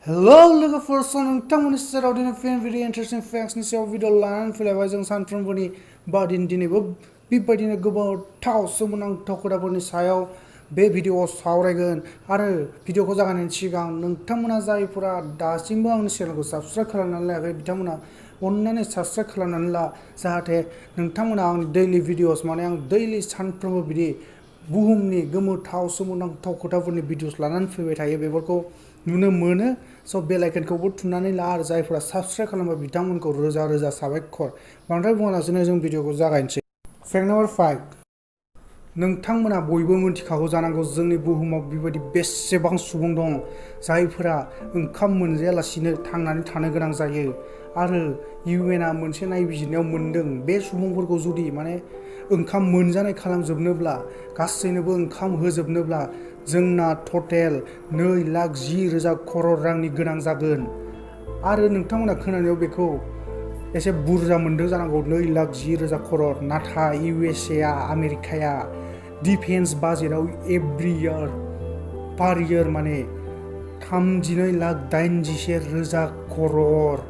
Hello लोगोफोर नोंथांमोननि सेराव दिनै फिन भिडिअ इन्टारेस्टिं फेक्ट्सनि सायाव भिडिअ लानानै फैलायबाय जों सानफ्रोमबोनि बादिनो दिनैबो बेबायदिनो गोबावथाव सोमोनांथाव खोथाफोरनि सायाव बे भिडिअआव सावरायगोन आरो भिडिअखौ जागायनायनि सिगां नोंथांमोना जायफोरा दासिमबो आंनि चेनेलखौ साबस्क्राइब खालामनानै लायाखै बिथांमोना अन्नानै साबस्क्राइब खालामनानै ला जाहाथे नोंथांमोना आंनि दैलि भिडिअस माने आं दैलि सानफ्रोमबो बिदि बुहुमनि गोमोथाव सोमोनांथाव खोथाफोरनि भिडिअस लानानै फैबाय थायो बेफोरखौ नुनो मोनो स' बेल आइकनखौबो थुनानै ला आरो जायफोरा साबस्क्राइब खालामबाय बिथांमोनखौ रोजा रोजा साबायखर बांद्राय बुङालासिनो जों भिडिअखौ जागायनोसै फेक्ट नाम्बार 5 नोंथांमोना बयबो मिथिखागौ जानांगौ जोंनि बुहुमाव बेबायदि बेसेबां सुबुं दं जायफोरा ओंखाम मोनजायालासिनो थांनानै थानो गोनां जायो आरो UN आ मोनसे नायबिजिरनायाव मोनदों बे सुबुंफोरखौ जुदि माने ओंखाम मोनजानाय खालामजोबनोब्ला गासैनोबो ओंखाम होजोबनोब्ला जोंना टटेल 2,10,000 करोड़ रांनि गोनां जागोन आरो नोंथांमोना खोनानायाव बेखौ एसे बुरजा मोनदों जानांगौ 2,10,000 करोड़ नाथाय USA आ आमेरिकाया डिफेन्स बाजेटआव एभ्रि इयार पार इयार माने 32,81,000 करोड़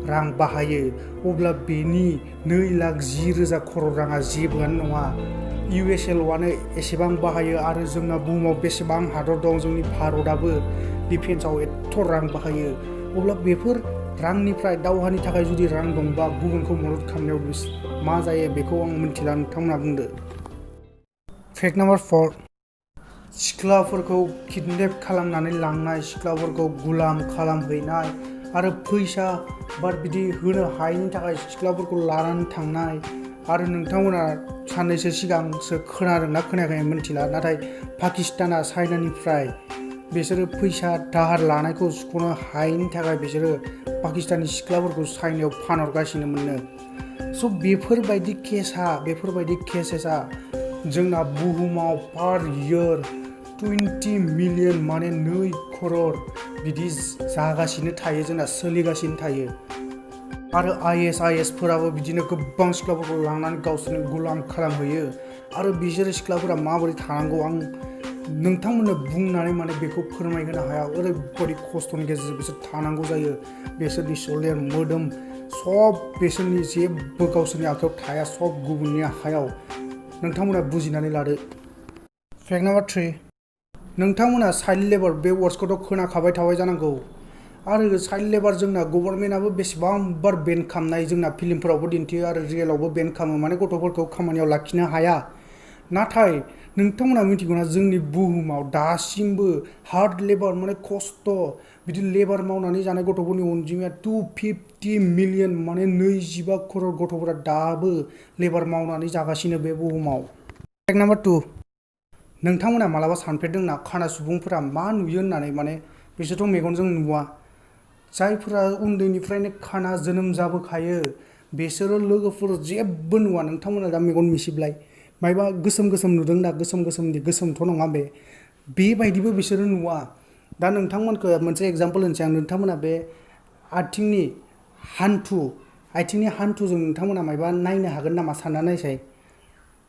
रां बाहायो अब्ला बेनि 2,10,000 करोड़ राङा जेबोआनो नङा USL'आनो एसेबां बाहायो आरो जोंना बुहुमाव बेसेबां हादर दं जोंनि भारतआबो डिफेन्सआव एथ' रां बाहायो अब्ला बेफोर रांनिफ्राय दावहानि थाखाय जुदि रां दंबा गुबुनखौ मदद खालामनायाव मा जायो बेखौ आं मिन्थिला नोंथांमोना बुंदो फेक्ट नाम्बार 4 सिख्लाफोरखौ किडनेप खालामनानै लांनाय सिख्लाफोरखौ गुलाम खालामहैनाय आरो फैसा बा बिदि होनो हायैनि थाखाय सिख्लाफोरखौ लानानै थांनाय आरो नोंथांमोना साननैसो सिगांसो खोनादोंना खोनायाखै मिन्थिला नाथाय पाकिस्ताना चाइनानिफ्राय बिसोरो फैसा दाहार लानायखौ सुख'नो हायैनि थाखाय बिसोरो पाकिस्ताननि सिख्लाफोरखौ चाइनायाव फानहरगासिनो मोननो स' बेफोरबायदि केसेसा जोंना बुहुमाव पार इयार 20 मिलियन माने 2 करोड़ बिदि जागासिनो थायो जोंना सोलिगासिनो थायो आरो IS फोराबो बिदिनो गोबां सिख्लाफोरखौ लांनानै गावसोरनि गुलाम खालामहैयो आरो बिसोर सिख्लाफोरा माबोरै थानांगौ आं नोंथांमोननो बुंनानै माने बेखौ फोरमायहोनो हाया ओरैबायदि खस्थ'नि गेजेरजों बिसोर थानांगौ जायो बिसोरनि सोलेर मोदोम सब बिसोरनि जेबो गावसोरनि आखायाव थाया सब गुबुननि आखायाव नोंथांमोना बुजिनानै लादो फेक्ट नाम्बार 3 नोंथांमोना चाइल्ड लेबार बे वार्ड्सखौथ' खोनाखाबाय थाबाय जानांगौ आरो चाइल्ड लेबार जोंना गभर्नमेन्टआबो बेसेबांबार बेन खालामनाय जोंना फिल्मफोरावबो दिन्थियो आरो रियेलावबो बेन खालामो माने गथ'फोरखौ खामानियाव लाखिनो हाया नाथाय नोंथांमोना मिथिगौना जोंनि बुहुमाव दासिमबो हार्ड लेबार माने खस्थ' बिदि लेबार मावनानै जानाय गथ'फोरनि अनजिमाया 250 मिलियन माने 25 करोड़ गथ'फोरा दाबो लेबार मावनानै जागासिनो बे बुहुमाव फेक्ट नाम्बार 2 नोंथांमोना मालाबा सानफेरदोंना खाना सुबुंफोरा मा नुयो होननानै माने बिसोरथ' मेगनजों नुवा जायफोरा उन्दैनिफ्रायनो खाना जोनोम जाबोखायो बिसोरो लोगोफोर जेबो नुवा नोंथांमोना दा मेगन मिसिबलाय मायबा गोसोम नुदों दा गोसोमथ' नङा बेबायदिबो बिसोरो नुवा दा नोंथांमोनखौ मोनसे एग्जाम्पल होनोसै आं नोंथांमोना बे आथिंनि हान्थुजों नोंथांमोना मायबा नायनो हागोन नामा सानना नायसाय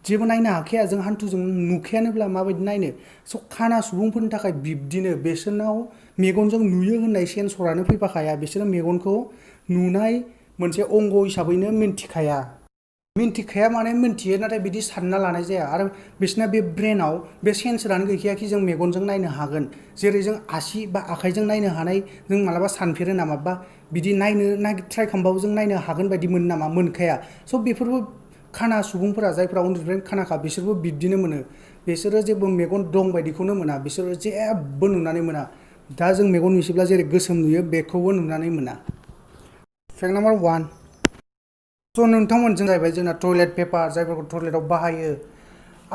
जेबो नायनो हाखाया जों हान्थुजों नुखायानोब्ला माबायदि नायनो स' खाना सुबुंफोरनि थाखाय बिब्दिनो बिसोरनाव मेगनजों नुयो होननाय सेन्सरानो फैफाखाया बिसोरो मेगनखौ नुनाय मोनसे अंग हिसाबैनो मिन्थिखाया माने मिन्थियो नाथाय बिदि सानना लानाय जाया आरो बिसोरना बे ब्रेनाव बे सेन्सरानो गैखायाखि जों मेगनजों नायनो हागोन जेरै जों आसि बा आखाइजों नायनो हानाय जों मालाबा सानफेरो नामा बा बिदि नायनो ट्राइ खालामबाबो जों नायनो हागोन बायदि मोनो नामा मोनखाया स' बेफोरबो खाना सुबुंफोरा जायफ्रा उन्दैनिफ्रायनो खानाखा बिसोरबो बिब्दिनो मोनो बिसोरो जेबो मेगन दं बायदिखौनो मोना बिसोरो जेबो नुनानै मोना दा जों मेगन मिसिब्ला जेरै गोसोम नुयो बेखौबो नुनानै मोना फेक्ट नाम्बार 1 स' नोंथांमोनजों जाहैबाय जोंना टयलेट पेपार जायफोरखौ टयलेटआव बाहायो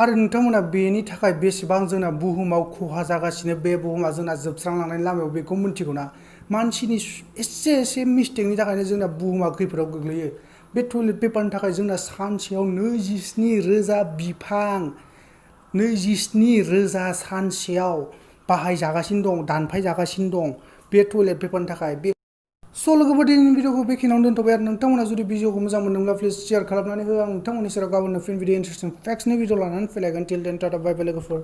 आरो नोंथांमोना बेनि थाखाय बेसेबां जोंना बुहुमाव खहा जागासिनो बे बुहुमा जोंना जोबस्रांलांनायनि लामायाव बेखौ मिन्थिगौना मानसिनि एसे मिस्टेकनि थाखायनो जोंना बुहुमा खैफोदाव गोग्लैयो बे टयलेट पेपारनि थाखाय जोंना सानसेयाव 27,000 बिफां 27,000 सानसेयाव बाहायजागासिनो दं दानफायजागासिनो दं बे टयलेट पेपारनि थाखाय बे स' लोगोफोर दिनैनि भिडिअखौ बेखिनियावनो दोनथ'बाय आरो नोंथांमोना जुदि भिडिअखौ मोजां मोनदोंब्ला प्लिज शेयार खालामनानै हो आं नोंथांमोननि सेराव गाबोननो फिन भिडिअ इन्टारेस्टिं फेक्ट्सनि भिडिअ लानानै फैलायगोन टिल देन टाटा बाय बाय लोगोफोर